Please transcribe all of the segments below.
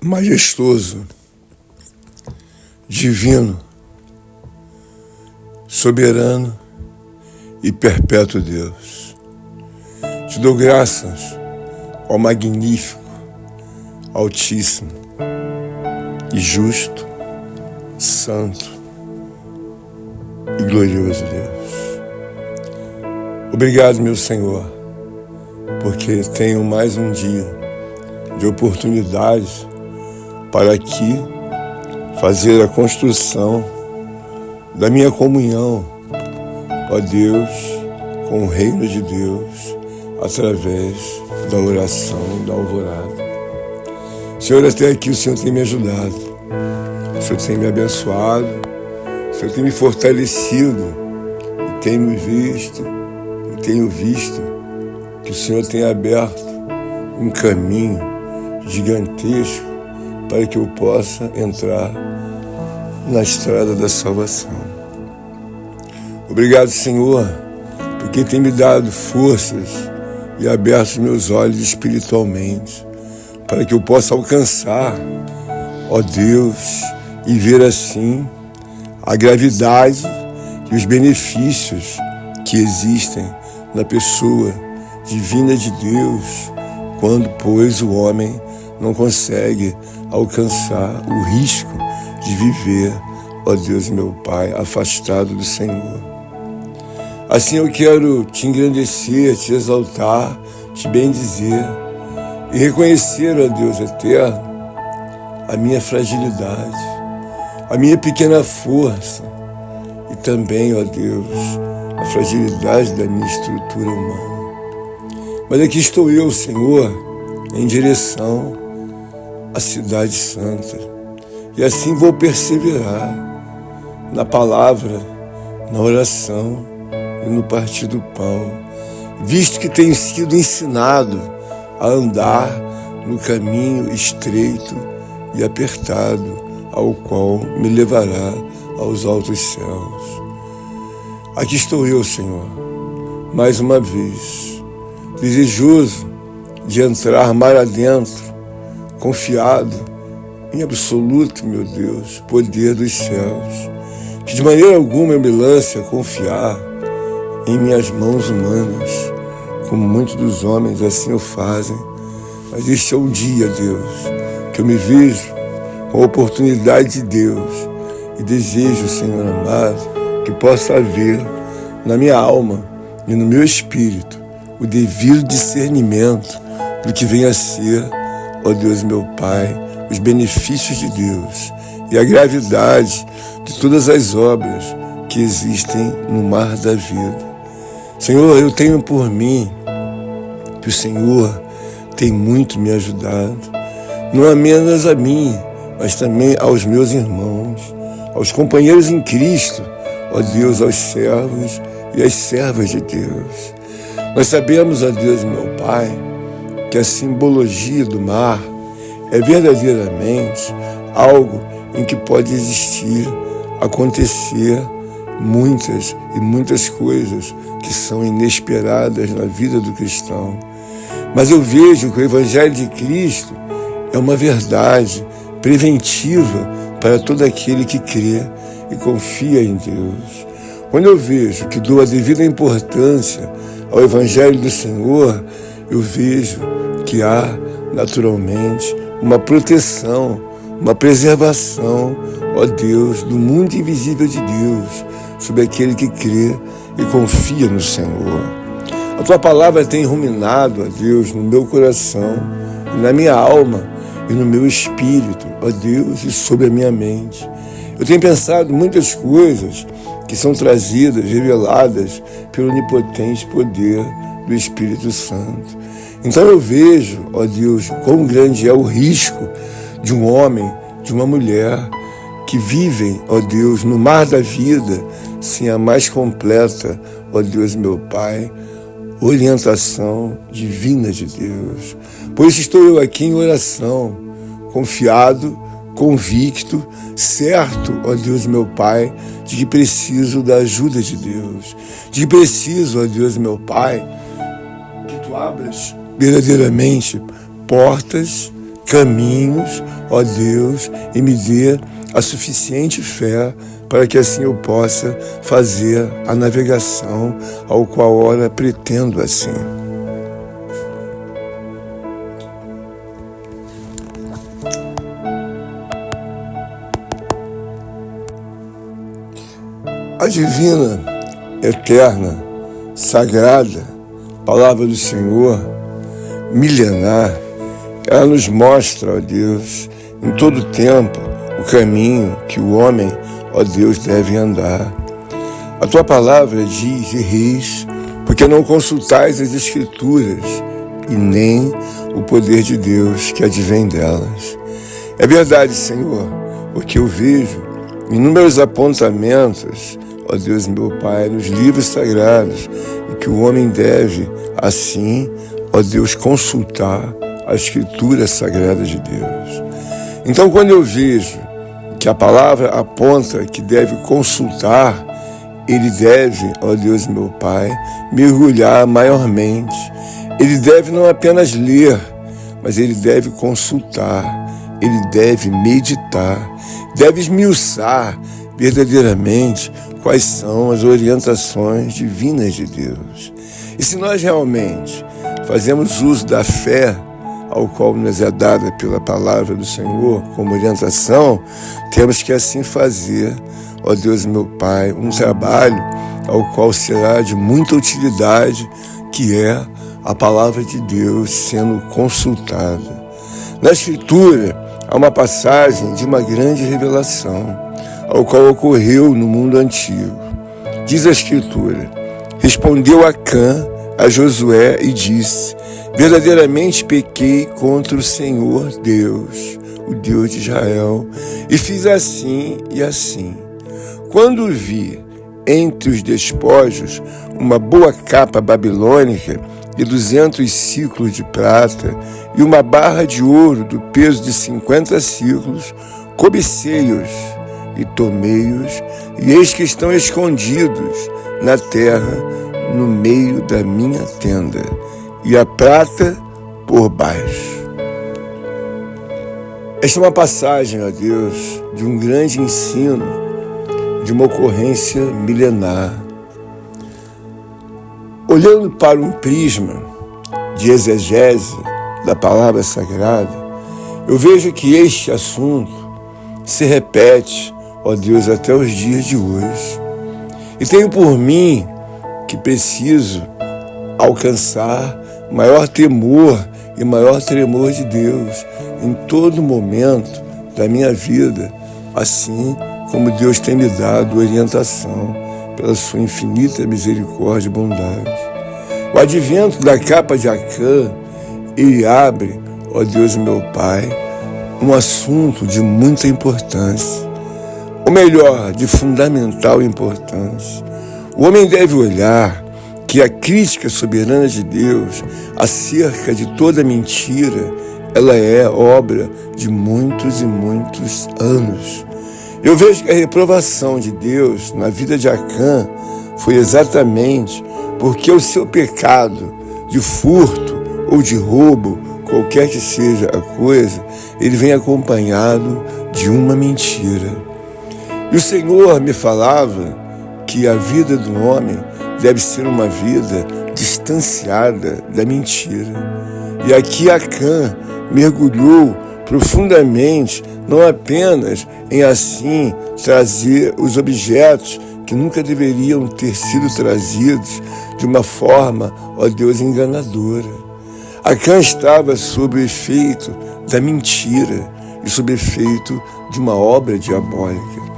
majestoso, divino, soberano e perpétuo Deus. Te dou graças ao magnífico, altíssimo e justo, santo e glorioso Deus. Obrigado, meu Senhor, porque tenho mais um dia de oportunidade para aqui fazer a construção da minha comunhão, ó Deus, com o reino de Deus, através da oração da alvorada. Senhor, até aqui o Senhor tem me ajudado, o Senhor tem me abençoado, o Senhor tem me fortalecido, e tenho visto que o Senhor tem aberto um caminho gigantesco para que eu possa entrar na estrada da salvação. Obrigado, Senhor, porque tem me dado forças e aberto os meus olhos espiritualmente para que eu possa alcançar, ó Deus, e ver assim a gravidade e os benefícios que existem na pessoa divina de Deus, quando, pois, o homem não consegue alcançar o risco de viver, ó Deus meu Pai, afastado do Senhor. Assim eu quero te engrandecer, te exaltar, te bendizer e reconhecer, ó Deus eterno, a minha fragilidade, a minha pequena força e também, ó Deus, a fragilidade da minha estrutura humana. Mas aqui estou eu, Senhor, em direção à cidade santa. E assim vou perseverar na palavra, na oração e no partir do pão, visto que tenho sido ensinado a andar no caminho estreito e apertado, ao qual me levará aos altos céus. Aqui estou eu, Senhor, mais uma vez, desejoso de entrar mar adentro, confiado em absoluto, meu Deus, poder dos céus, que de maneira alguma eu me lance a confiar em minhas mãos humanas, como muitos dos homens assim o fazem. Mas este é um dia, Deus, que eu me vejo com a oportunidade de Deus e desejo, Senhor amado, que possa haver na minha alma e no meu espírito o devido discernimento do que vem a ser, ó Deus meu Pai, os benefícios de Deus e a gravidade de todas as obras que existem no mar da vida. Senhor, eu tenho por mim que o Senhor tem muito me ajudado, não apenas a mim, mas também aos meus irmãos, aos companheiros em Cristo, ó Deus, aos servos e às servas de Deus. Nós sabemos, ó Deus meu Pai, que a simbologia do mar é verdadeiramente algo em que pode existir, acontecer muitas e muitas coisas que são inesperadas na vida do cristão. Mas eu vejo que o Evangelho de Cristo é uma verdade preventiva para todo aquele que crê e confia em Deus. Quando eu vejo que dou a devida importância ao Evangelho do Senhor, eu vejo que há, naturalmente, uma proteção, uma preservação, ó Deus, do mundo invisível de Deus, sobre aquele que crê e confia no Senhor. A Tua palavra tem ruminado, ó Deus, no meu coração, na minha alma e no meu espírito, ó Deus, e sobre a minha mente. Eu tenho pensado muitas coisas que são trazidas, reveladas pelo onipotente poder do Espírito Santo. Então eu vejo, ó Deus, quão grande é o risco de um homem, de uma mulher que vivem, ó Deus, no mar da vida, sem a mais completa, ó Deus meu Pai, orientação divina de Deus. Por isso estou eu aqui em oração, confiado, convicto, certo, ó Deus meu Pai, de que preciso da ajuda de Deus, de que preciso, ó Deus meu Pai, que Tu abras verdadeiramente portas, caminhos, ó Deus, e me dê a suficiente fé para que assim eu possa fazer a navegação ao qual ora pretendo assim. A divina, eterna, sagrada palavra do Senhor, milenar, ela nos mostra, ó Deus, em todo tempo, o caminho que o homem, ó Deus, deve andar. A tua palavra diz: erreis, porque não consultais as Escrituras e nem o poder de Deus que advém delas. É verdade, Senhor, porque eu vejo inúmeros apontamentos, ó Deus meu Pai, nos livros sagrados, e que o homem deve, assim, ó Deus, consultar a Escritura sagrada de Deus. Então, quando eu vejo que a palavra aponta que deve consultar, ele deve, ó Deus meu Pai, mergulhar maiormente. Ele deve não apenas ler, mas ele deve consultar, ele deve meditar, deve esmiuçar verdadeiramente quais são as orientações divinas de Deus. E se nós realmente fazemos uso da fé ao qual nos é dada pela palavra do Senhor como orientação, temos que assim fazer, ó Deus meu Pai, um trabalho ao qual será de muita utilidade, que é a palavra de Deus sendo consultada. Na Escritura há uma passagem de uma grande revelação, ao qual ocorreu no mundo antigo. Diz a Escritura: respondeu Acã a Josué e disse: verdadeiramente pequei contra o Senhor Deus, o Deus de Israel, e fiz assim e assim. Quando vi entre os despojos uma boa capa babilônica e 200 ciclos de prata e uma barra de ouro do peso de 50 ciclos, cobicei-os e tomei-os, e eis que estão escondidos na terra, no meio da minha tenda, e a prata por baixo. Esta é uma passagem, ó Deus, de um grande ensino, de uma ocorrência milenar. Olhando para um prisma de exegese da palavra sagrada, eu vejo que este assunto se repete, ó Deus, até os dias de hoje. E tenho por mim que preciso alcançar maior temor e maior tremor de Deus em todo momento da minha vida, assim como Deus tem me dado orientação pela sua infinita misericórdia e bondade. O advento da capa de Acã, ele abre, ó Deus meu Pai, um assunto de muita importância, ou melhor, de fundamental importância. O homem deve olhar que a crítica soberana de Deus acerca de toda mentira, ela é obra de muitos e muitos anos. Eu vejo que a reprovação de Deus na vida de Acã foi exatamente porque o seu pecado de furto ou de roubo, qualquer que seja a coisa, ele vem acompanhado de uma mentira. E o Senhor me falava que a vida do homem deve ser uma vida distanciada da mentira. E aqui Acã mergulhou profundamente, não apenas em assim trazer os objetos que nunca deveriam ter sido trazidos de uma forma, ó Deus, enganadora. Acã estava sob o efeito da mentira e sob o efeito de uma obra diabólica.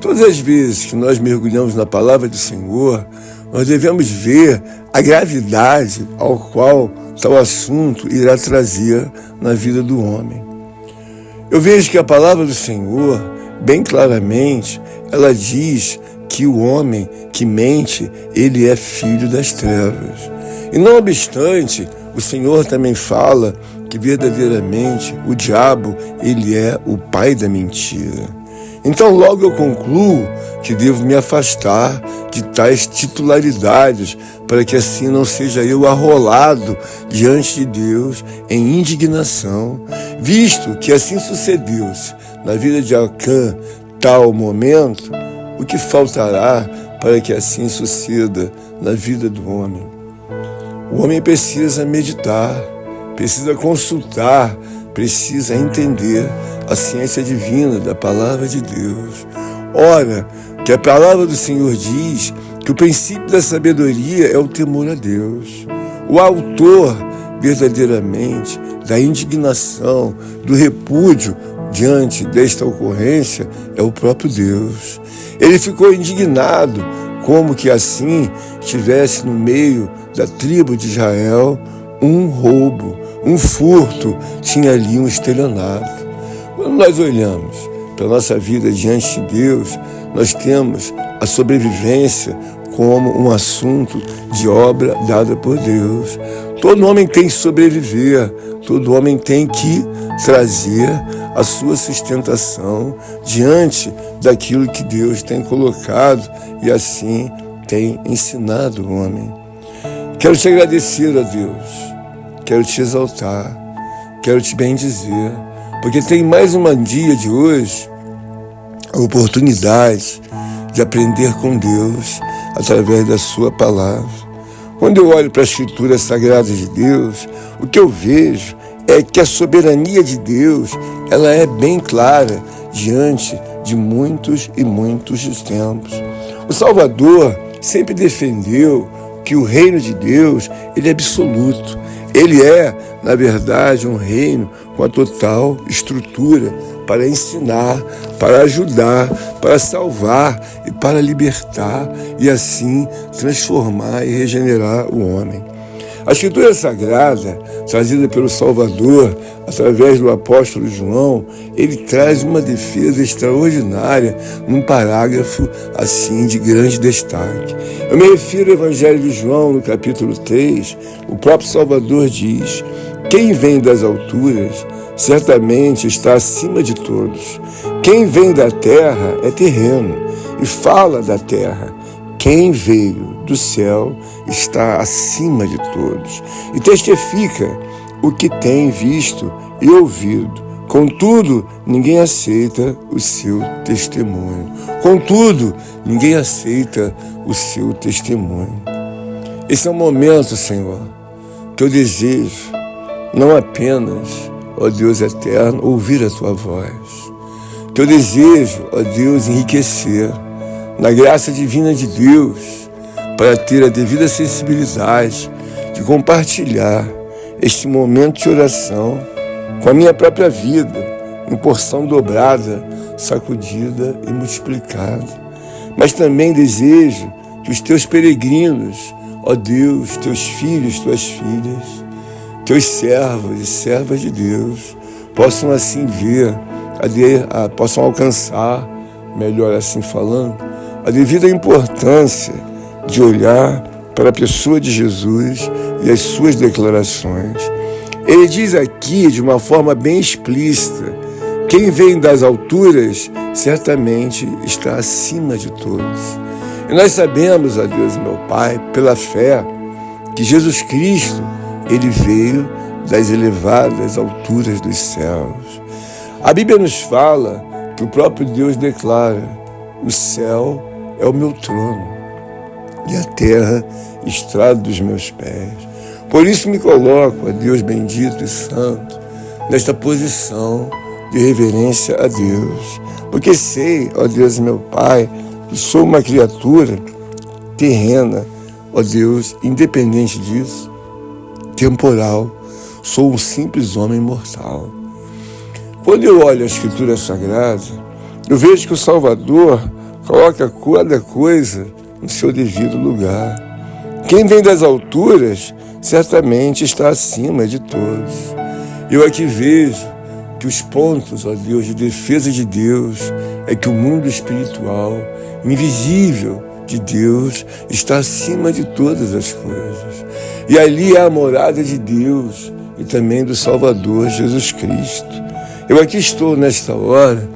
Todas as vezes que nós mergulhamos na palavra do Senhor, nós devemos ver a gravidade ao qual tal assunto irá trazer na vida do homem. Eu vejo que a palavra do Senhor, bem claramente, ela diz que o homem que mente, ele é filho das trevas. E não obstante, o Senhor também fala que verdadeiramente o diabo, ele é o pai da mentira. Então logo eu concluo que devo me afastar de tais titularidades, para que assim não seja eu arrolado diante de Deus em indignação, visto que assim sucedeu-se na vida de Acã tal momento, o que faltará para que assim suceda na vida do homem? O homem precisa meditar, precisa consultar, precisa entender a ciência divina da palavra de Deus. Ora, que a palavra do Senhor diz que o princípio da sabedoria é o temor a Deus. O autor, verdadeiramente, da indignação, do repúdio diante desta ocorrência é o próprio Deus. Ele ficou indignado, como que assim estivesse no meio da tribo de Israel um roubo, um furto, tinha ali um estelionato. Quando nós olhamos para a nossa vida diante de Deus, nós temos a sobrevivência como um assunto de obra dada por Deus. Todo homem tem que sobreviver, todo homem tem que trazer a sua sustentação diante daquilo que Deus tem colocado e assim tem ensinado o homem. Quero te agradecer, ó Deus, quero te exaltar, quero te bendizer, porque tem mais um dia de hoje a oportunidade de aprender com Deus através da sua palavra. Quando eu olho para a Escritura Sagrada de Deus, o que eu vejo é que a soberania de Deus, ela é bem clara diante de muitos e muitos dos tempos. O Salvador sempre defendeu que o reino de Deus, ele é absoluto. Ele é, na verdade, um reino com a total estrutura para ensinar, para ajudar, para salvar e para libertar e assim transformar e regenerar o homem. A Escritura Sagrada, trazida pelo Salvador através do apóstolo João, ele traz uma defesa extraordinária num parágrafo assim de grande destaque. Eu me refiro ao Evangelho de João, no capítulo 3, o próprio Salvador diz: quem vem das alturas certamente está acima de todos. Quem vem da terra é terreno e fala da terra. Quem veio do céu está acima de todos e testifica o que tem visto e ouvido. Contudo, ninguém aceita o seu testemunho. Contudo, ninguém aceita o seu testemunho. Esse é um momento, Senhor, que eu desejo não apenas, ó Deus eterno, ouvir a Tua voz. Que eu desejo, ó Deus, enriquecer na graça divina de Deus, para ter a devida sensibilidade de compartilhar este momento de oração com a minha própria vida, em porção dobrada, sacudida e multiplicada. Mas também desejo que os Teus peregrinos, ó Deus, Teus filhos, Tuas filhas, Teus servos e servas de Deus, possam assim ver, possam alcançar, melhor assim falando, a devida importância de olhar para a pessoa de Jesus e as suas declarações. Ele diz aqui de uma forma bem explícita: quem vem das alturas certamente está acima de todos. E nós sabemos, ó Deus meu Pai, pela fé, que Jesus Cristo, ele veio das elevadas alturas dos céus. A Bíblia nos fala que o próprio Deus declara: o céu é o meu trono e a terra estrado dos meus pés. Por isso me coloco, ó Deus bendito e santo, nesta posição de reverência a Deus, porque sei, ó Deus meu Pai, que sou uma criatura terrena, ó Deus, independente disso, temporal, sou um simples homem mortal. Quando eu olho a Escritura Sagrada, eu vejo que o Salvador coloca cada coisa no seu devido lugar. Quem vem das alturas certamente está acima de todos. Eu aqui vejo que os pontos, ó Deus, de defesa de Deus é que o mundo espiritual, invisível de Deus, está acima de todas as coisas. E ali é a morada de Deus e também do Salvador Jesus Cristo. Eu aqui estou nesta hora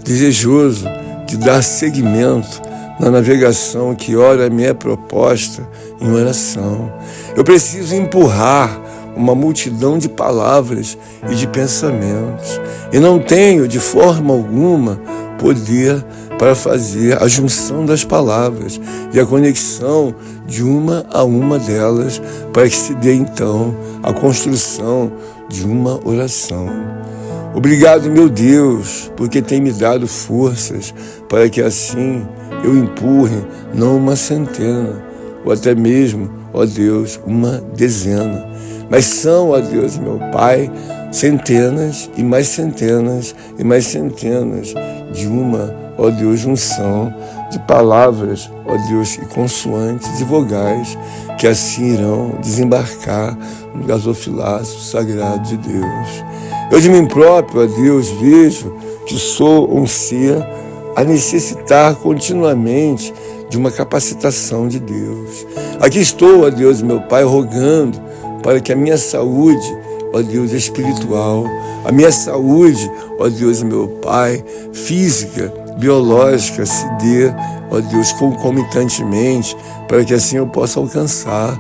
desejoso de dar seguimento na navegação que ora me é proposta em oração. Eu preciso empurrar uma multidão de palavras e de pensamentos. E não tenho, de forma alguma, poder para fazer a junção das palavras e a conexão de uma a uma delas, para que se dê então a construção de uma oração. Obrigado, meu Deus, porque tem me dado forças para que assim eu empurre não uma centena, ou até mesmo, ó Deus, uma dezena, mas são, ó Deus, meu Pai, centenas e mais centenas e mais centenas de uma, ó Deus, junção de palavras, ó Deus, e consoantes e vogais que assim irão desembarcar no gasofilácio sagrado de Deus. Eu de mim próprio, ó Deus, vejo que sou um ser a necessitar continuamente de uma capacitação de Deus. Aqui estou, ó Deus, meu Pai, rogando para que a minha saúde, ó Deus, espiritual, a minha saúde, ó Deus, meu Pai, física, biológica, se dê, ó Deus, concomitantemente, para que assim eu possa alcançar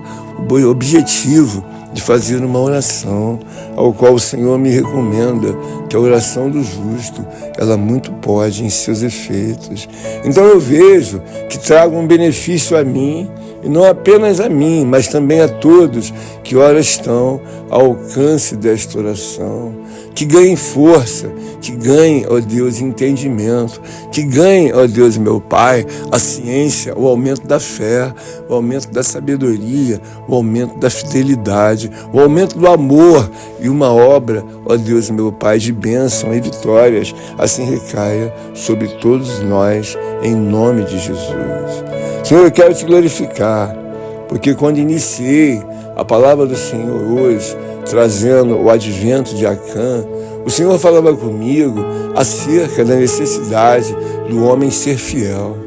o objetivo de fazer uma oração, ao qual o Senhor me recomenda, que a oração do justo, ela muito pode em seus efeitos. Então eu vejo que traga um benefício a mim, e não apenas a mim, mas também a todos que ora estão ao alcance desta oração. Que ganhem força, que ganhem, ó Deus, entendimento, que ganhem, ó Deus, meu Pai, a ciência, o aumento da fé, o aumento da sabedoria, o aumento da fidelidade, o aumento do amor e uma obra, ó Deus, meu Pai, de bênção e vitórias, assim recaia sobre todos nós, em nome de Jesus. Senhor, eu quero te glorificar, porque quando iniciei a palavra do Senhor hoje, trazendo o advento de Acã, o Senhor falava comigo acerca da necessidade do homem ser fiel.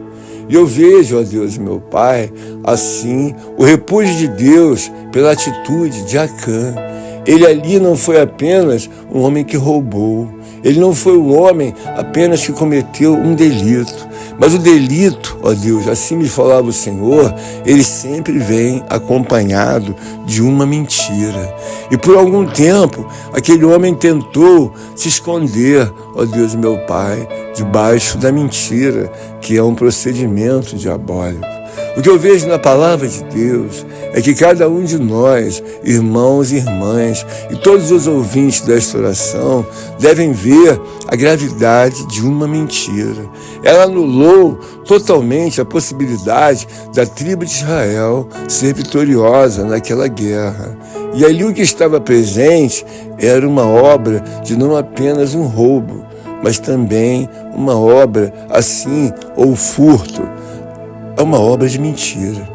E eu vejo, ó Deus, meu Pai, assim, o repúdio de Deus pela atitude de Acã. Ele ali não foi apenas um homem que roubou, ele não foi um homem apenas que cometeu um delito, mas o delito, ó Deus, assim me falava o Senhor, ele sempre vem acompanhado de uma mentira. E por algum tempo, aquele homem tentou se esconder, ó Deus, meu Pai, debaixo da mentira, que é um procedimento diabólico. O que eu vejo na palavra de Deus é que cada um de nós, irmãos e irmãs, e todos os ouvintes desta oração, devem ver a gravidade de uma mentira. Ela anulou totalmente a possibilidade da tribo de Israel ser vitoriosa naquela guerra. E ali o que estava presente era uma obra de não apenas um roubo, mas também uma obra assim, ou furto. É uma obra de mentira.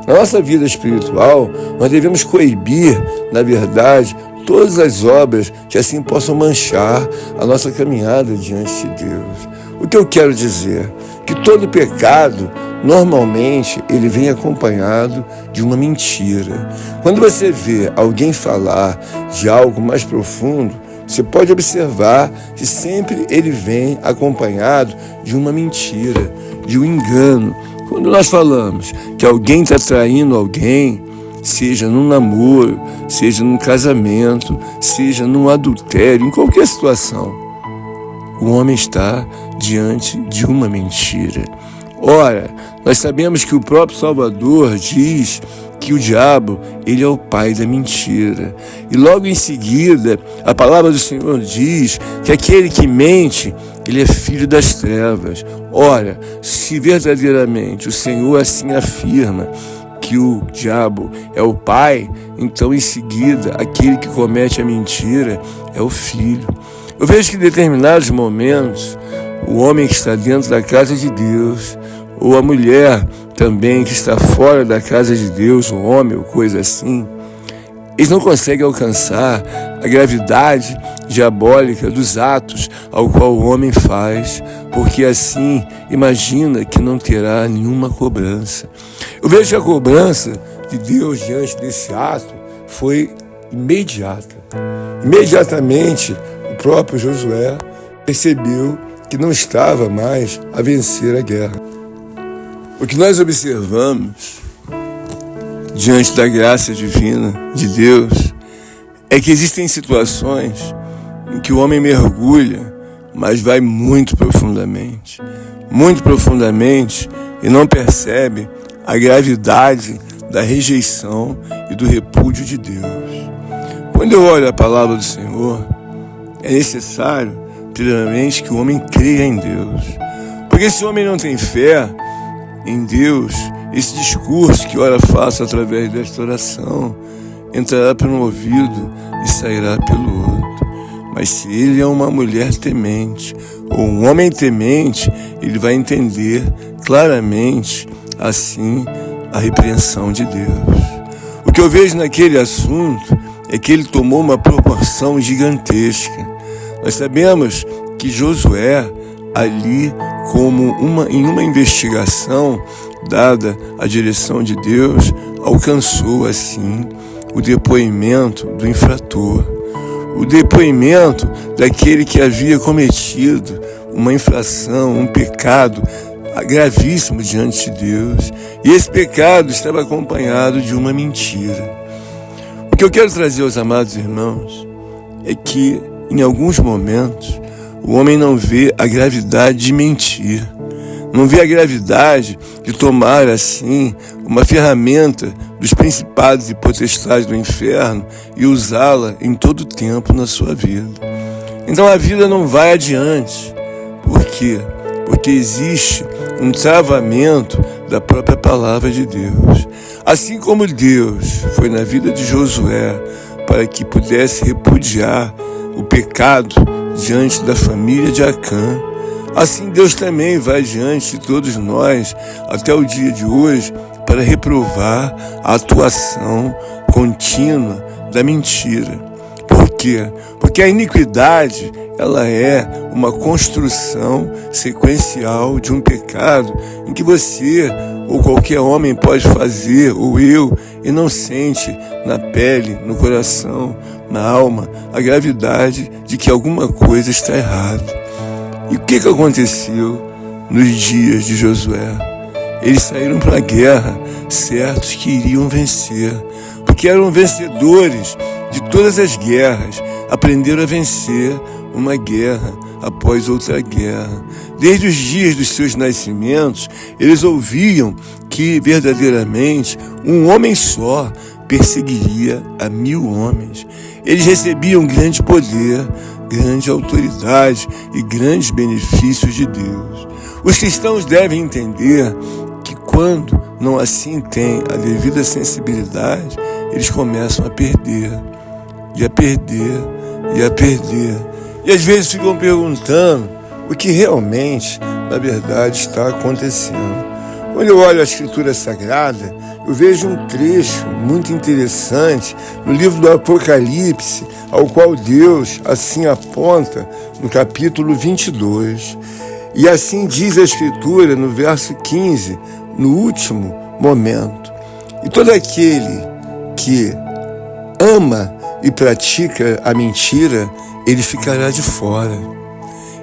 Na nossa vida espiritual, nós devemos coibir, na verdade, todas as obras que assim possam manchar a nossa caminhada diante de Deus. O que eu quero dizer? Que todo pecado, normalmente, ele vem acompanhado de uma mentira. Quando você vê alguém falar de algo mais profundo, você pode observar que sempre ele vem acompanhado de uma mentira, de um engano. Quando nós falamos que alguém está traindo alguém, seja num namoro, seja num casamento, seja num adultério, em qualquer situação, o homem está diante de uma mentira. Ora, nós sabemos que o próprio Salvador diz que o diabo, ele é o pai da mentira. E logo em seguida, a palavra do Senhor diz que aquele que mente, ele é filho das trevas. Ora, se verdadeiramente o Senhor assim afirma que o diabo é o pai, então em seguida, aquele que comete a mentira é o filho. Eu vejo que em determinados momentos, o homem que está dentro da casa de Deus, ou a mulher também que está fora da casa de Deus, o homem ou coisa assim, eles não conseguem alcançar a gravidade diabólica dos atos ao qual o homem faz, porque assim imagina que não terá nenhuma cobrança. Eu vejo que a cobrança de Deus diante desse ato foi imediata. Imediatamente, o próprio Josué percebeu que não estava mais a vencer a guerra. O que nós observamos diante da graça divina de Deus é que existem situações em que o homem mergulha, mas vai muito profundamente e não percebe a gravidade da rejeição e do repúdio de Deus. Quando eu olho a palavra do Senhor, é necessário, primeiramente, que o homem creia em Deus. Porque se o homem não tem fé em Deus, esse discurso que ora faço através desta oração entrará por um ouvido e sairá pelo outro. Mas se ele é uma mulher temente ou um homem temente, ele vai entender claramente, assim, a repreensão de Deus. O que eu vejo naquele assunto é que ele tomou uma proporção gigantesca. Nós sabemos que Josué, ali, em uma investigação dada à direção de Deus, alcançou, assim, o depoimento do infrator, o depoimento daquele que havia cometido uma infração, um pecado gravíssimo diante de Deus, e esse pecado estava acompanhado de uma mentira. O que eu quero trazer aos amados irmãos é que, em alguns momentos, o homem não vê a gravidade de mentir, não vê a gravidade de tomar, assim, uma ferramenta dos principados e potestades do inferno e usá-la em todo o tempo na sua vida. Então a vida não vai adiante. Por quê? Porque existe um travamento da própria palavra de Deus. Assim como Deus foi na vida de Josué para que pudesse repudiar o pecado diante da família de Acã, assim Deus também vai diante de todos nós até o dia de hoje para reprovar a atuação contínua da mentira. Por quê? Porque a iniquidade, ela é uma construção sequencial de um pecado em que você ou qualquer homem pode fazer, ou eu, e não sente na pele, no coração, na alma, a gravidade de que alguma coisa está errada. E o que aconteceu nos dias de Josué? Eles saíram para a guerra, certos que iriam vencer, porque eram vencedores de todas as guerras, aprenderam a vencer uma guerra após outra guerra. Desde os dias dos seus nascimentos, eles ouviam que verdadeiramente um homem só perseguiria a 1000 homens. Eles recebiam grande poder, grande autoridade e grandes benefícios de Deus. Os cristãos devem entender que quando não assim têm a devida sensibilidade, eles começam a perder, e a perder, e a perder. E às vezes ficam perguntando o que realmente, na verdade, está acontecendo. Quando eu olho a Escritura Sagrada, eu vejo um trecho muito interessante no livro do Apocalipse, ao qual Deus assim aponta no capítulo 22. E assim diz a Escritura no verso 15, no último momento: e todo aquele que ama e pratica a mentira, ele ficará de fora.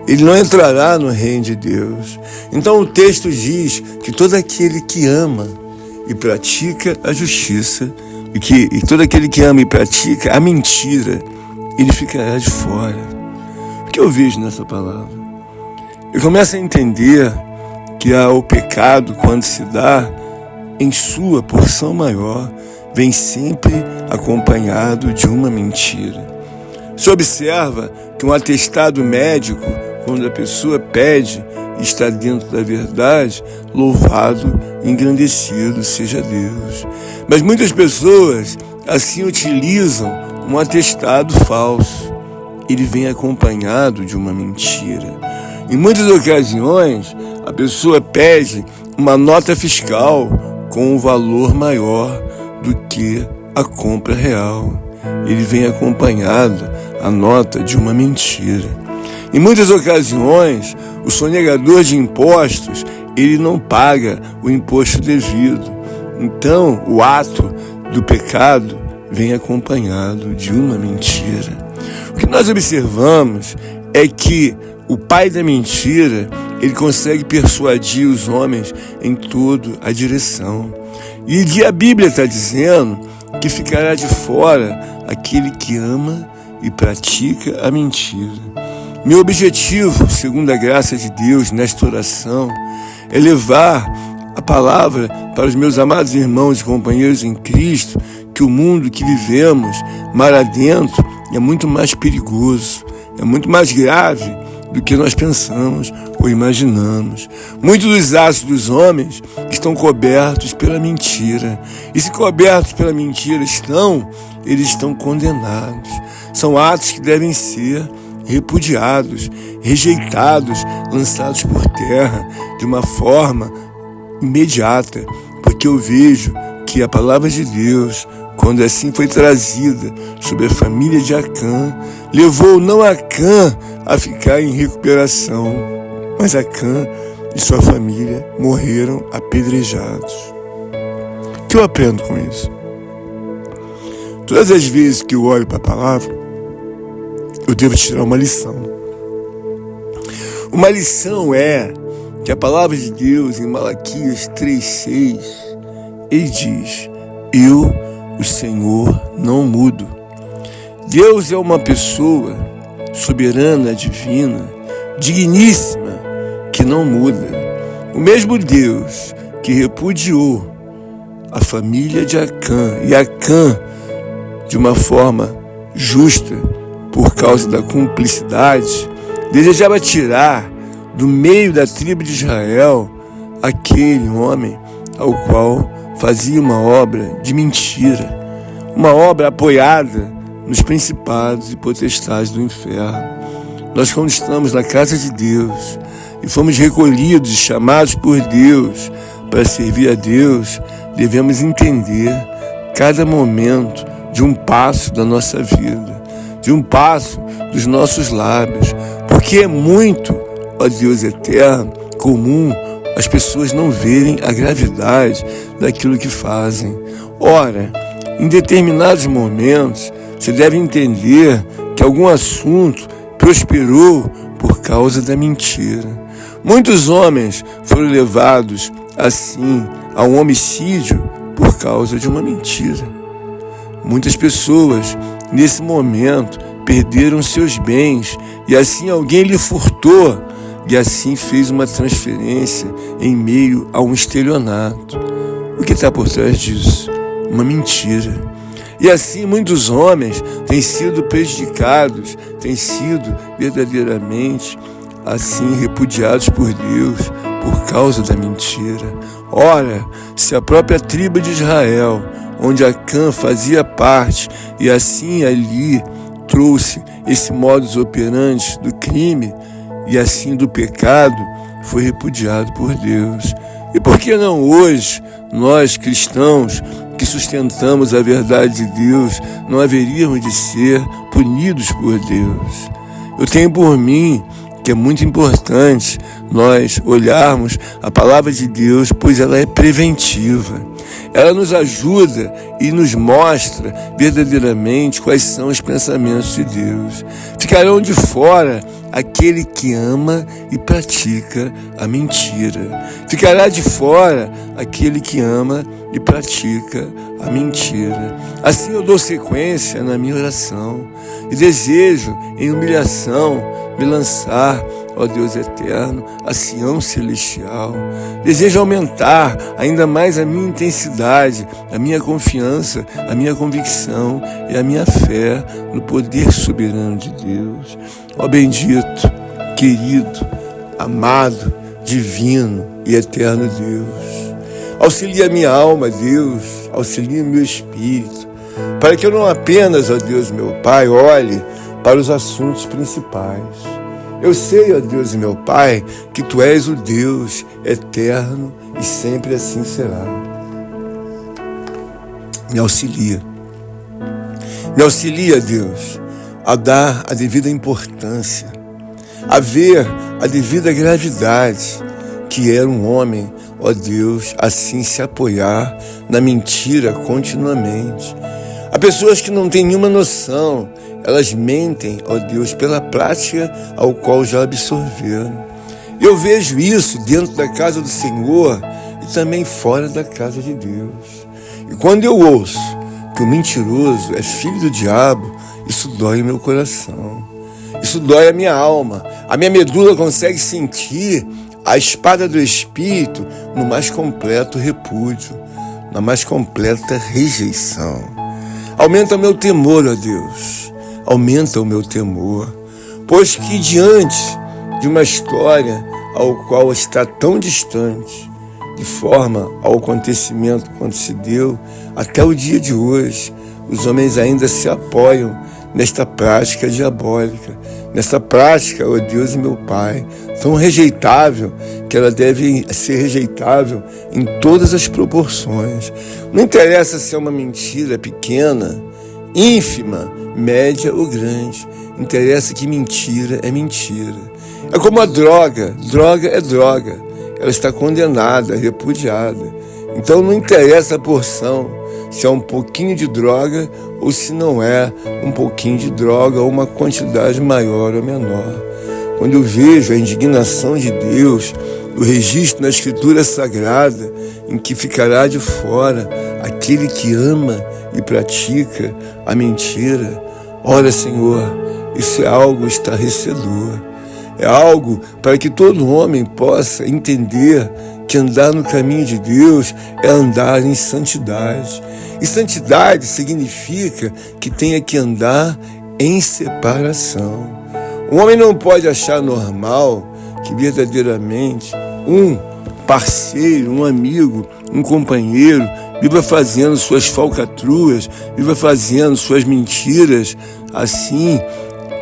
Ele não entrará no reino de Deus. Então o texto diz que todo aquele que ama e pratica a justiça, e todo aquele que ama e pratica a mentira, ele ficará de fora. O que eu vejo nessa palavra? Eu começo a entender que o pecado, quando se dá em sua porção maior, vem sempre acompanhado de uma mentira. Se observa que um atestado médico, quando a pessoa pede e está dentro da verdade, louvado e engrandecido seja Deus. Mas muitas pessoas assim utilizam um atestado falso. Ele vem acompanhado de uma mentira. Em muitas ocasiões, a pessoa pede uma nota fiscal com um valor maior do que a compra real. Ele vem acompanhado a nota de uma mentira. Em muitas ocasiões, o sonegador de impostos, ele não paga o imposto devido. Então, o ato do pecado vem acompanhado de uma mentira. O que nós observamos é que o pai da mentira, ele consegue persuadir os homens em toda a direção. E a Bíblia está dizendo que ficará de fora aquele que ama e pratica a mentira. Meu objetivo, segundo a graça de Deus, nesta oração, é levar a palavra para os meus amados irmãos e companheiros em Cristo, que o mundo que vivemos, mar adentro, é muito mais perigoso, é muito mais grave do que nós pensamos ou imaginamos. Muitos dos atos dos homens estão cobertos pela mentira. E se cobertos pela mentira eles estão condenados. São atos que devem ser repudiados, rejeitados, lançados por terra de uma forma imediata, porque eu vejo que a palavra de Deus, quando assim foi trazida sobre a família de Acã, levou não Acã a ficar em recuperação, mas Acã e sua família morreram apedrejados. O que eu aprendo com isso? Todas as vezes que eu olho para a palavra, eu devo tirar uma lição. Uma lição é que a palavra de Deus, em Malaquias 3,6, ele diz: eu, o Senhor, não mudo. Deus é uma pessoa soberana, divina, digníssima, que não muda. O mesmo Deus que repudiou a família de Acã, e Acã, de uma forma justa, por causa da cumplicidade, desejava tirar do meio da tribo de Israel aquele homem ao qual fazia uma obra de mentira, uma obra apoiada nos principados e potestades do inferno. Nós, quando estamos na casa de Deus e fomos recolhidos e chamados por Deus para servir a Deus, devemos entender cada momento de um passo da nossa vida, de um passo dos nossos lábios, porque é muito, ó Deus eterno, comum as pessoas não verem a gravidade daquilo que fazem. Ora, em determinados momentos, você deve entender que algum assunto prosperou por causa da mentira. Muitos homens foram levados, assim, a um homicídio por causa de uma mentira. Muitas pessoas, nesse momento, perderam seus bens e assim alguém lhe furtou e assim fez uma transferência em meio a um estelionato. O que está por trás disso? Uma mentira. E assim muitos homens têm sido prejudicados, têm sido verdadeiramente assim repudiados por Deus por causa da mentira. Ora, se a própria tribo de Israel, onde Acã fazia parte, e assim ali trouxe esse modus operandi do crime e assim do pecado, foi repudiado por Deus. E por que não hoje, nós cristãos que sustentamos a verdade de Deus, não haveríamos de ser punidos por Deus? Eu tenho por mim que é muito importante nós olharmos a palavra de Deus, pois ela é preventiva. Ela nos ajuda e nos mostra verdadeiramente quais são os pensamentos de Deus. Ficarão de fora aquele que ama e pratica a mentira. Ficará de fora aquele que ama e pratica a mentira. Assim eu dou sequência na minha oração e desejo, em humilhação, me lançar, ó Deus eterno, a Sião celestial. Desejo aumentar ainda mais a minha intensidade, a minha confiança, a minha convicção e a minha fé no poder soberano de Deus. Ó bendito, querido, amado, divino e eterno Deus. Auxilia a minha alma, Deus, auxilia o meu espírito, para que eu não apenas, ó Deus meu Pai, olhe para os assuntos principais. Eu sei, ó Deus meu Pai, que Tu és o Deus eterno e sempre assim será. Me auxilia, Deus, a dar a devida importância, a ver a devida gravidade que era um homem, ó Deus, assim se apoiar na mentira continuamente. Há pessoas que não têm nenhuma noção, elas mentem, ó Deus, pela prática ao qual já absorveram. Eu vejo isso dentro da casa do Senhor e também fora da casa de Deus. E quando eu ouço que o mentiroso é filho do diabo, isso dói o meu coração. Isso dói a minha alma. A minha medula consegue sentir a espada do Espírito no mais completo repúdio, na mais completa rejeição. Aumenta o meu temor, ó Deus. Aumenta o meu temor. Pois que diante de uma história ao qual está tão distante, de forma ao acontecimento quando se deu, até o dia de hoje, os homens ainda se apoiam nesta prática diabólica, nessa prática, ó Deus e meu Pai, tão rejeitável, que ela deve ser rejeitável em todas as proporções. Não interessa se é uma mentira pequena, ínfima, média ou grande. Interessa que mentira é mentira. É como a droga. Droga é droga. Ela está condenada, repudiada. Então não interessa a porção, se é um pouquinho de droga ou se não é um pouquinho de droga ou uma quantidade maior ou menor. Quando eu vejo a indignação de Deus, o registro na Escritura Sagrada, em que ficará de fora aquele que ama e pratica a mentira, ora, Senhor, isso é algo estarrecedor. É algo para que todo homem possa entender que andar no caminho de Deus é andar em santidade. E santidade significa que tenha que andar em separação. O homem não pode achar normal que verdadeiramente um parceiro, um amigo, um companheiro viva fazendo suas falcatruas, viva fazendo suas mentiras, assim,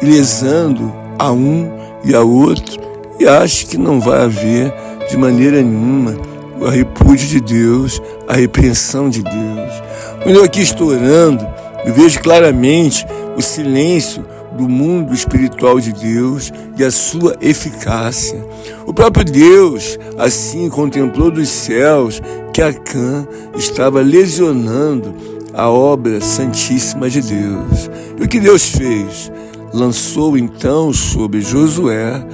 lesando a um e a outro, e acha que não vai haver de maneira nenhuma o repúdio de Deus, a repreensão de Deus. Quando eu aqui estou orando, eu vejo claramente o silêncio do mundo espiritual de Deus e a sua eficácia. O próprio Deus, assim, contemplou dos céus que Acã estava lesionando a obra santíssima de Deus. E o que Deus fez? Lançou então sobre Josué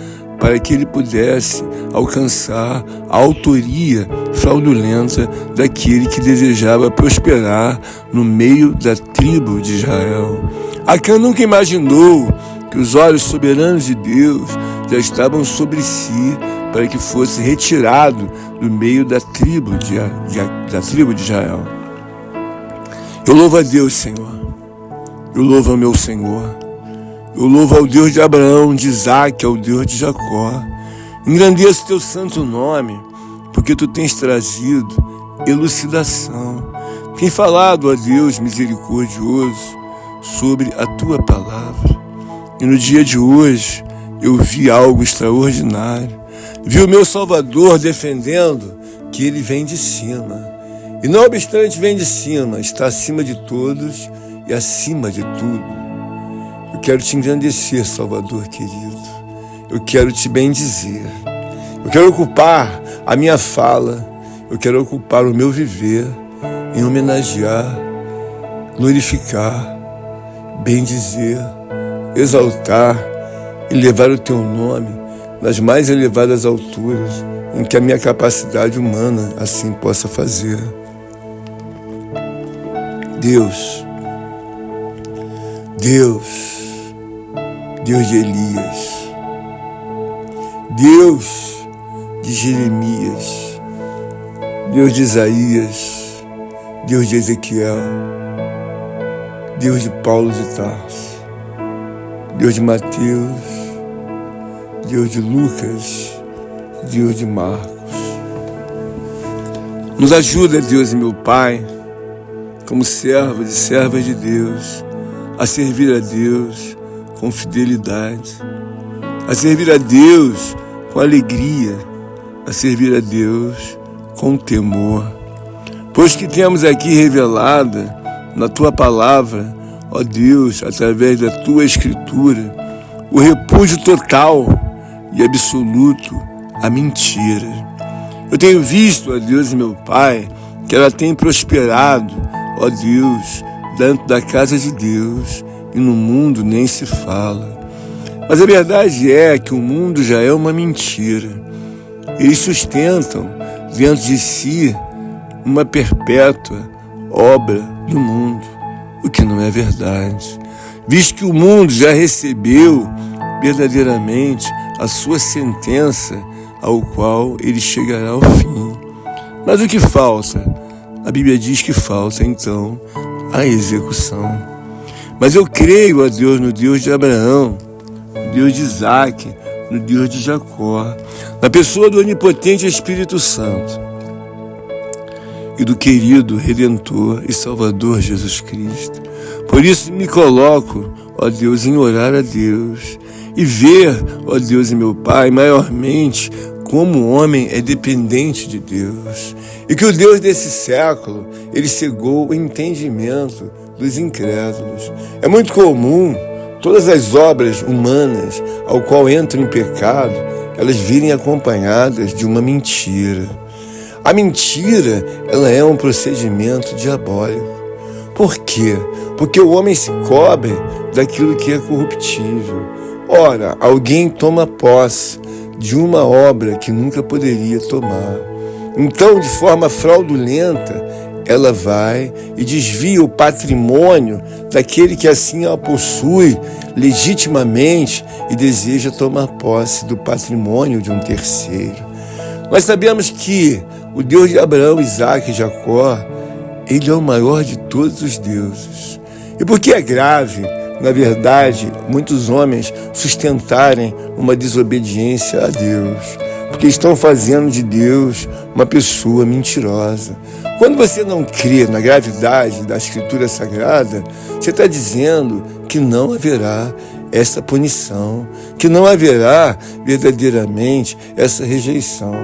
para que ele pudesse alcançar a autoria fraudulenta daquele que desejava prosperar no meio da tribo de Israel. Acã nunca imaginou que os olhos soberanos de Deus já estavam sobre si para que fosse retirado do meio da tribo de Israel. Eu louvo a Deus, Senhor. Eu louvo ao meu Senhor. Eu louvo ao Deus de Abraão, de Isaac, ao Deus de Jacó. Engrandeço teu santo nome, porque tu tens trazido elucidação. Tem falado, ó Deus misericordioso, sobre a tua palavra. E no dia de hoje, eu vi algo extraordinário. Vi o meu Salvador defendendo que ele vem de cima. E não obstante vem de cima, está acima de todos e acima de tudo. Eu quero te engrandecer, Salvador querido. Eu quero te bendizer. Eu quero ocupar a minha fala. Eu quero ocupar o meu viver em homenagear, glorificar, bendizer, exaltar e levar o teu nome nas mais elevadas alturas em que a minha capacidade humana assim possa fazer. Deus de Elias, Deus de Jeremias, Deus de Isaías, Deus de Ezequiel, Deus de Paulo de Tarso, Deus de Mateus, Deus de Lucas, Deus de Marcos. Nos ajuda, Deus e meu Pai, como servos e servas de Deus, a servir a Deus com fidelidade, a servir a Deus com alegria, a servir a Deus com temor. Pois que temos aqui revelada na Tua palavra, ó Deus, através da Tua Escritura, o repúdio total e absoluto à mentira. Eu tenho visto, ó Deus e meu Pai, que ela tem prosperado, ó Deus, dentro da casa de Deus e no mundo nem se fala. Mas a verdade é que o mundo já é uma mentira. Eles sustentam dentro de si uma perpétua obra do mundo, o que não é verdade, visto que o mundo já recebeu verdadeiramente a sua sentença, ao qual ele chegará ao fim. Mas o que falta? A Bíblia diz que falta, então, a execução. Mas eu creio a Deus no Deus de Abraão, no Deus de Isaac, no Deus de Jacó, na pessoa do onipotente Espírito Santo e do querido Redentor e Salvador Jesus Cristo. Por isso me coloco, ó Deus, em orar a Deus e ver, ó Deus e meu Pai, maiormente como o homem é dependente de Deus e que o Deus desse século, ele cegou o entendimento dos incrédulos. É muito comum todas as obras humanas ao qual entram em pecado, elas virem acompanhadas de uma mentira. A mentira, ela é um procedimento diabólico. Por quê? Porque o homem se cobre daquilo que é corruptível. Ora, alguém toma posse de uma obra que nunca poderia tomar. Então, de forma fraudulenta, ela vai e desvia o patrimônio daquele que assim a possui legitimamente e deseja tomar posse do patrimônio de um terceiro. Nós sabemos que o Deus de Abraão, Isaac e Jacó, ele é o maior de todos os deuses. E por que é grave, na verdade, muitos homens sustentarem uma desobediência a Deus? Porque estão fazendo de Deus uma pessoa mentirosa. Quando você não crê na gravidade da Escritura Sagrada, você está dizendo que não haverá essa punição, que não haverá verdadeiramente essa rejeição.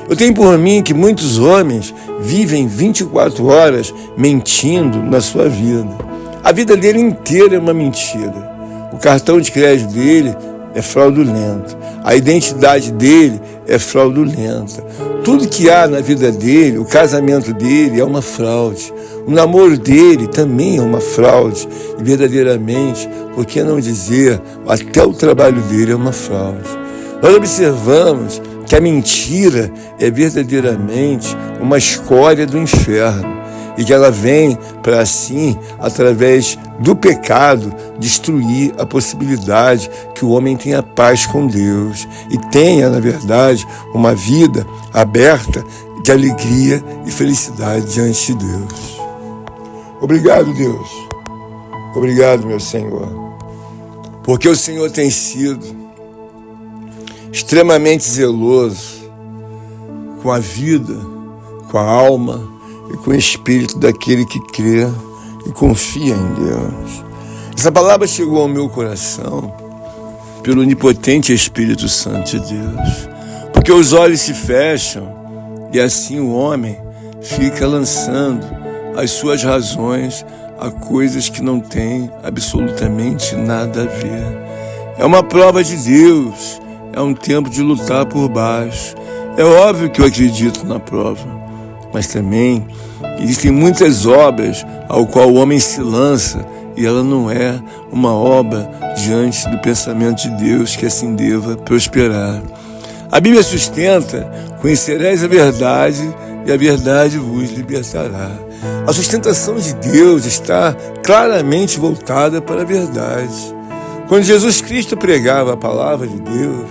Eu tenho por mim que muitos homens vivem 24 horas mentindo na sua vida. A vida dele inteira é uma mentira. O cartão de crédito dele é fraudulento. A identidade dele é fraudulenta. Tudo que há na vida dele, o casamento dele é uma fraude. O namoro dele também é uma fraude. E verdadeiramente, por que não dizer, até o trabalho dele é uma fraude. Nós observamos que a mentira é verdadeiramente uma escória do inferno. E que ela vem para assim, através do pecado, destruir a possibilidade que o homem tenha paz com Deus e tenha, na verdade, uma vida aberta de alegria e felicidade diante de Deus. Obrigado, Deus. Obrigado, meu Senhor. Porque o Senhor tem sido extremamente zeloso com a vida, com a alma, e com o espírito daquele que crê e confia em Deus. Essa palavra chegou ao meu coração pelo onipotente Espírito Santo de Deus. Porque os olhos se fecham e assim o homem fica lançando as suas razões a coisas que não têm absolutamente nada a ver. É uma prova de Deus, é um tempo de lutar por baixo. É óbvio que eu acredito na prova, mas também existem muitas obras ao qual o homem se lança e ela não é uma obra diante do pensamento de Deus que assim deva prosperar. A Bíblia sustenta: conhecereis a verdade e a verdade vos libertará. A sustentação de Deus está claramente voltada para a verdade. Quando Jesus Cristo pregava a palavra de Deus,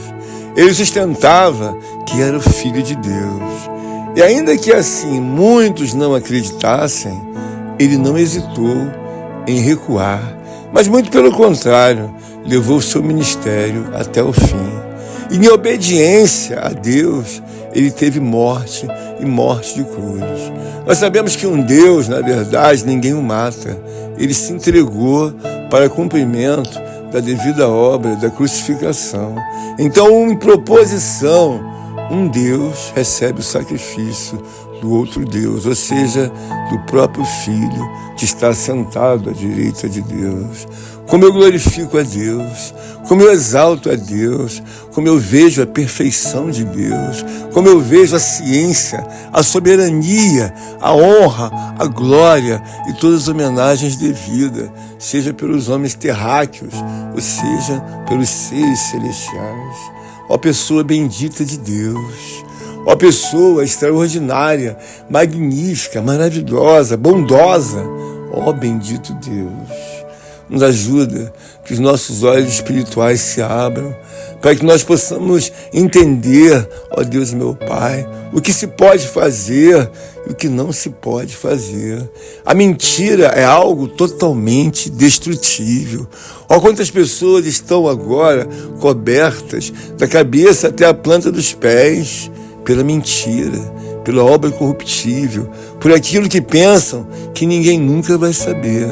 ele sustentava que era o Filho de Deus. E ainda que assim muitos não acreditassem, ele não hesitou em recuar, mas muito pelo contrário, levou o seu ministério até o fim. E em obediência a Deus, ele teve morte e morte de cruz. Nós sabemos que um Deus, na verdade, ninguém o mata. Ele se entregou para cumprimento da devida obra da crucificação. Então, em proposição, um Deus recebe o sacrifício do outro Deus, ou seja, do próprio Filho que está sentado à direita de Deus. como eu glorifico a Deus, como eu exalto a Deus, como eu vejo a perfeição de Deus, como eu vejo a ciência, a soberania, a honra, a glória e todas as homenagens devidas, seja pelos homens terráqueos, ou seja, pelos seres celestiais. Ó pessoa bendita de Deus, ó pessoa extraordinária, magnífica, maravilhosa, bondosa, ó bendito Deus. Nos ajuda que os nossos olhos espirituais se abram, para que nós possamos entender, ó Deus meu Pai, o que se pode fazer e o que não se pode fazer. A mentira é algo totalmente destrutível. Ó, quantas pessoas estão agora cobertas da cabeça até a planta dos pés pela mentira, pela obra corruptível, por aquilo que pensam que ninguém nunca vai saber.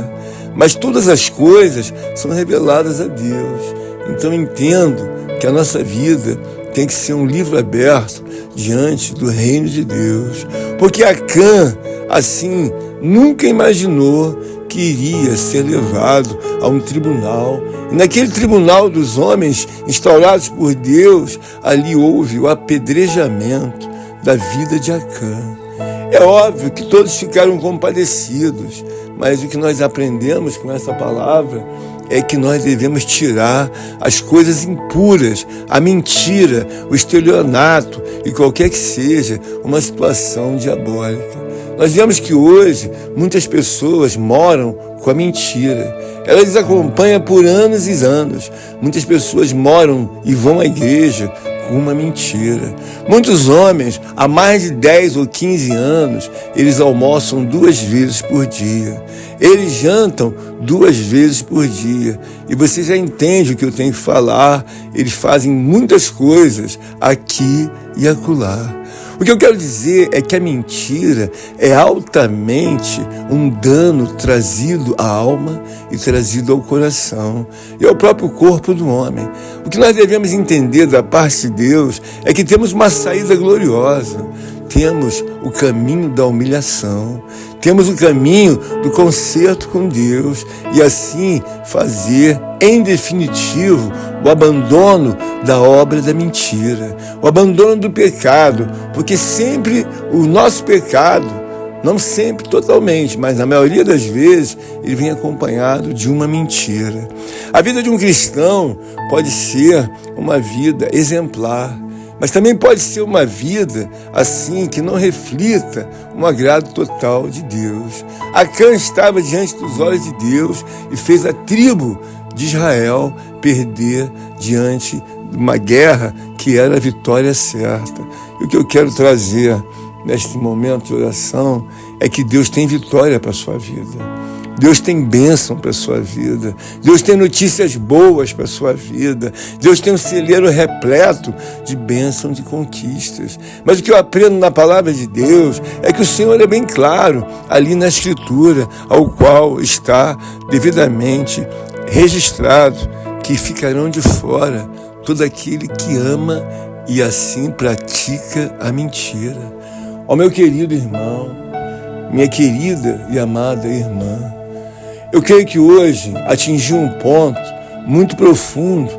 Mas todas as coisas são reveladas a Deus. Então entendo que a nossa vida tem que ser um livro aberto diante do reino de Deus. Porque Acã, assim, nunca imaginou que iria ser levado a um tribunal. E naquele tribunal dos homens instaurados por Deus, ali houve o apedrejamento da vida de Acã. É óbvio que todos ficaram compadecidos, mas o que nós aprendemos com essa palavra é que nós devemos tirar as coisas impuras, a mentira, o estelionato e qualquer que seja uma situação diabólica. Nós vemos que hoje muitas pessoas moram com a mentira. Ela les acompanha por anos e anos. Muitas pessoas moram e vão à igreja com uma mentira. Muitos homens, há mais de 10 ou 15 anos, eles almoçam 2 vezes por dia. Eles jantam 2 vezes por dia. E você já entende o que eu tenho que falar. Eles fazem muitas coisas aqui e acolá. O que eu quero dizer é que a mentira é altamente um dano trazido à alma e trazido ao coração e ao próprio corpo do homem. O que nós devemos entender da parte de Deus é que temos uma saída gloriosa. Temos o caminho da humilhação, temos o caminho do conserto com Deus e assim fazer, em definitivo, o abandono da obra da mentira, o abandono do pecado, porque sempre o nosso pecado, não sempre totalmente, mas na maioria das vezes, ele vem acompanhado de uma mentira. A vida de um cristão pode ser uma vida exemplar, mas também pode ser uma vida assim que não reflita um agrado total de Deus. Acã estava diante dos olhos de Deus e fez a tribo de Israel perder diante de uma guerra que era a vitória certa. E o que eu quero trazer neste momento de oração é que Deus tem vitória para a sua vida. Deus tem bênção para a sua vida. Deus tem notícias boas para a sua vida. Deus tem um celeiro repleto de bênção, de conquistas. Mas o que eu aprendo na palavra de Deus é que o Senhor é bem claro ali na Escritura, ao qual está devidamente registrado que ficarão de fora todo aquele que ama e assim pratica a mentira. Ó meu querido irmão, minha querida e amada irmã, eu creio que hoje atingi um ponto muito profundo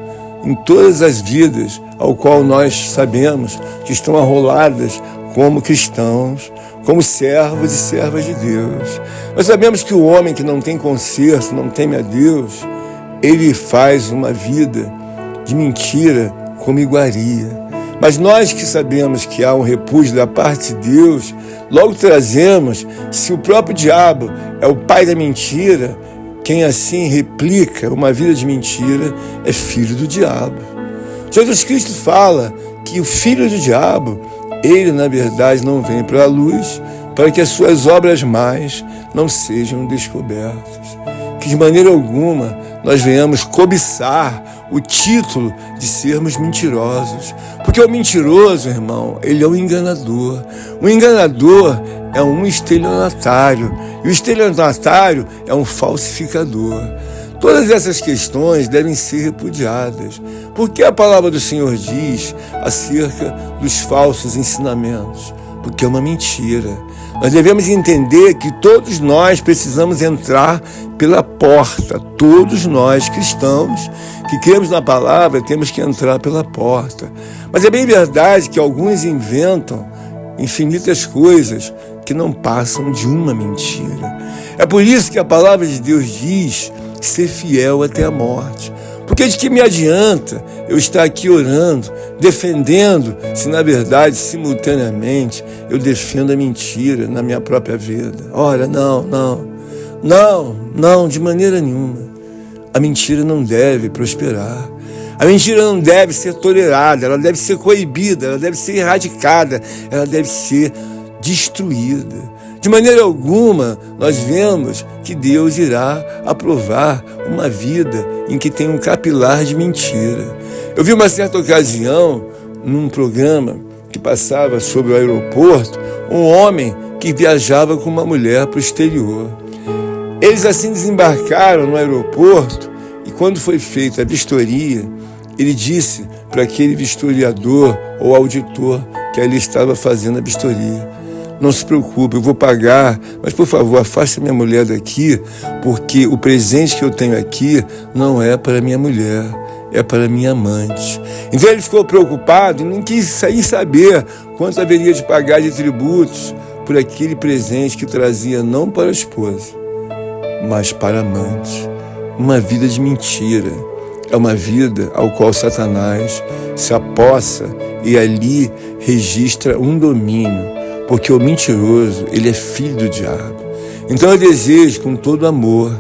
em todas as vidas ao qual nós sabemos que estão arroladas como cristãos, como servos e servas de Deus. Nós sabemos que o homem que não tem conserto, não teme a Deus, ele faz uma vida de mentira como iguaria. Mas nós que sabemos que há um repúdio da parte de Deus, logo trazemos, se o próprio diabo é o pai da mentira, quem assim replica uma vida de mentira é filho do diabo. Jesus Cristo fala que o filho do diabo, ele na verdade não vem para a luz, para que as suas obras mais não sejam descobertas. Que de maneira alguma nós venhamos cobiçar o título de sermos mentirosos. Porque o mentiroso, irmão, ele é um enganador. O enganador é um estelionatário. E o estelionatário é um falsificador. Todas essas questões devem ser repudiadas. Porque a palavra do Senhor diz acerca dos falsos ensinamentos? Porque é uma mentira. Nós devemos entender que todos nós precisamos entrar pela porta. Todos nós, cristãos, que cremos na palavra, temos que entrar pela porta. Mas é bem verdade que alguns inventam infinitas coisas que não passam de uma mentira. É por isso que a palavra de Deus diz ser fiel até a morte. Porque de que me adianta eu estar aqui orando, defendendo, se na verdade, simultaneamente, eu defendo a mentira na minha própria vida? Ora, não, de maneira nenhuma. A mentira não deve prosperar. A mentira não deve ser tolerada, ela deve ser coibida, ela deve ser erradicada, ela deve ser destruída. De maneira alguma, nós vemos que Deus irá aprovar uma vida em que tem um capilar de mentira. Eu vi uma certa ocasião, num programa que passava sobre o aeroporto, um homem que viajava com uma mulher para o exterior. Eles assim desembarcaram no aeroporto e quando foi feita a vistoria, ele disse para aquele vistoriador ou auditor que ali estava fazendo a vistoria: não se preocupe, eu vou pagar, mas por favor, afaste minha mulher daqui, porque o presente que eu tenho aqui não é para minha mulher, é para minha amante. Então ele ficou preocupado e não quis saber quanto haveria de pagar de tributos por aquele presente que trazia não para a esposa, mas para a amante. Uma vida de mentira. É uma vida ao qual Satanás se apossa e ali registra um domínio. Porque o mentiroso, ele é filho do diabo. Então eu desejo com todo amor,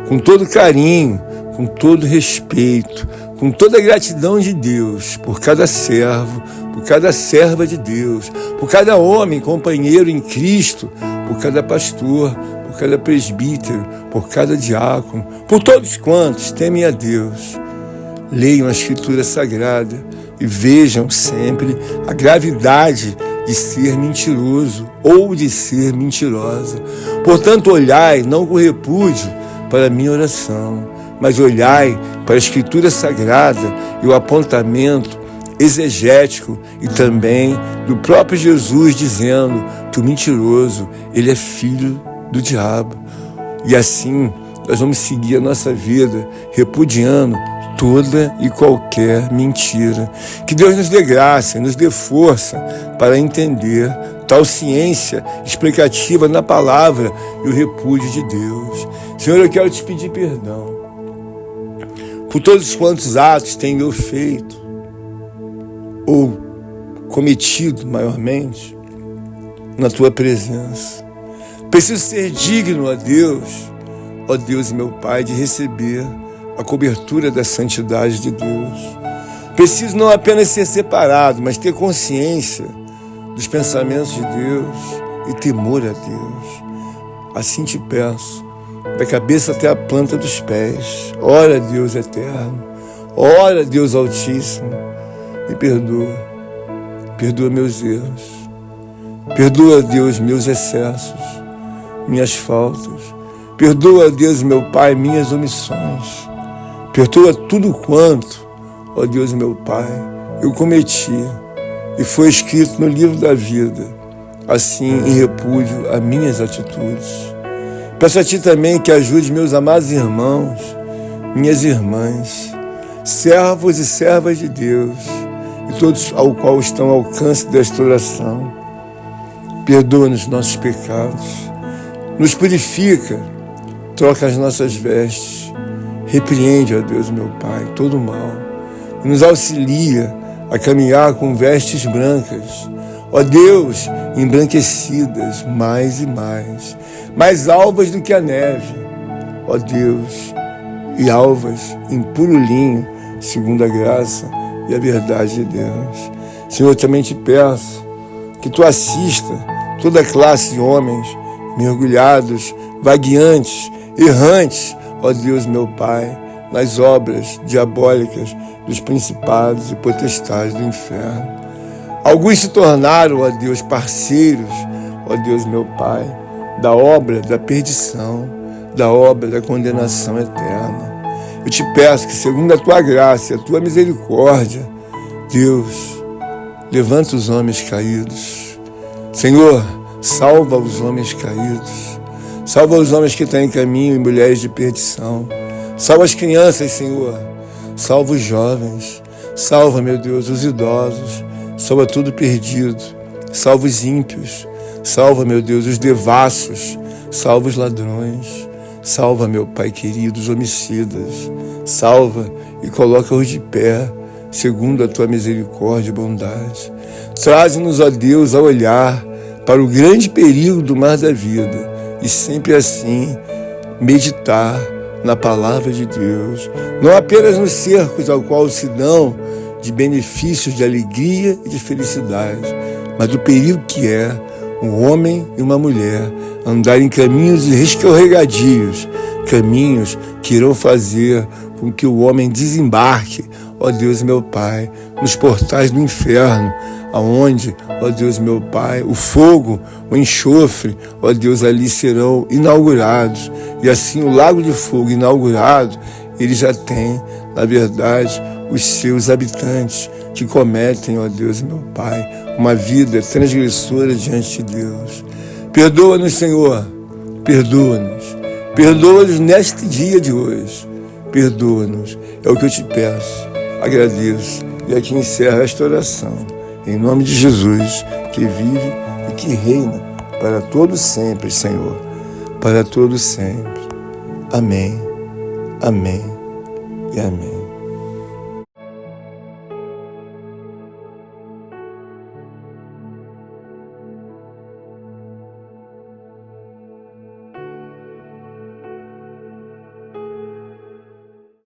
com todo carinho, com todo respeito, com toda a gratidão de Deus, por cada servo, por cada serva de Deus, por cada homem, companheiro em Cristo, por cada pastor, por cada presbítero, por cada diácono, por todos quantos temem a Deus. Leiam a Escritura Sagrada e vejam sempre a gravidade de ser mentiroso ou de ser mentirosa. Portanto, olhai não com repúdio para a minha oração, mas olhai para a Escritura Sagrada e o apontamento exegético e também do próprio Jesus dizendo que o mentiroso, ele é filho do diabo. E assim, nós vamos seguir a nossa vida repudiando toda e qualquer mentira. Que Deus nos dê graça, nos dê força para entender tal ciência explicativa na palavra e o repúdio de Deus. Senhor, eu quero te pedir perdão por todos quantos atos tenho eu feito ou cometido maiormente na tua presença. Preciso ser digno, ó Deus e meu Pai, de receber a cobertura da santidade de Deus. Preciso não apenas ser separado, mas ter consciência dos pensamentos de Deus e temor a Deus. Assim te peço, da cabeça até a planta dos pés. Ora, Deus eterno, ora, Deus altíssimo, me perdoa. Perdoa meus erros. Perdoa, Deus, meus excessos, minhas faltas. Perdoa, Deus, meu Pai, minhas omissões. Perdoa tudo quanto, ó Deus meu Pai, eu cometi e foi escrito no livro da vida, assim em repúdio a minhas atitudes. Peço a Ti também que ajude meus amados irmãos, minhas irmãs, servos e servas de Deus e todos ao qual estão ao alcance desta oração. Perdoa-nos nossos pecados, nos purifica, troca as nossas vestes, repreende, ó Deus, meu Pai, todo o mal e nos auxilia a caminhar com vestes brancas, ó Deus, embranquecidas mais e mais alvas do que a neve, ó Deus, e alvas em puro linho, segundo a graça e a verdade de Deus. Senhor, eu também te peço que Tu assista toda classe de homens mergulhados, vagueantes, errantes, ó Deus, meu Pai, nas obras diabólicas dos principados e potestades do inferno. Alguns se tornaram, ó Deus, parceiros, ó Deus, meu Pai, da obra da perdição, da obra da condenação eterna. Eu te peço que, segundo a Tua graça e a Tua misericórdia, Deus, levanta os homens caídos. Senhor, Salva os homens caídos. Salva os homens que estão em caminho e mulheres de perdição. Salva as crianças, Senhor. Salva os jovens. Salva, meu Deus, os idosos. Salva tudo perdido. Salva os ímpios. Salva, meu Deus, os devassos. Salva os ladrões. Salva, meu Pai querido, os homicidas. Salva e coloca-os de pé, segundo a tua misericórdia e bondade. Traze-nos, ó Deus, a olhar para o grande perigo do mar da vida e sempre assim meditar na palavra de Deus, não apenas nos cercos ao qual se dão de benefícios de alegria e de felicidade, mas do perigo que é um homem e uma mulher andar em caminhos escorregadios, caminhos que irão fazer com que o homem desembarque, ó Deus meu Pai, nos portais do inferno, aonde, ó Deus meu Pai, o fogo, o enxofre, ó Deus, ali serão inaugurados. E assim o lago de fogo inaugurado, ele já tem, na verdade, os seus habitantes que cometem, ó Deus meu Pai, uma vida transgressora diante de Deus. Perdoa-nos, Senhor, perdoa-nos. Perdoa-nos neste dia de hoje. Perdoa-nos. É o que eu te peço. Agradeço. E aqui encerra esta oração. Em nome de Jesus, que vive e que reina para todos sempre, Senhor. Para todos sempre. Amém. Amém e amém.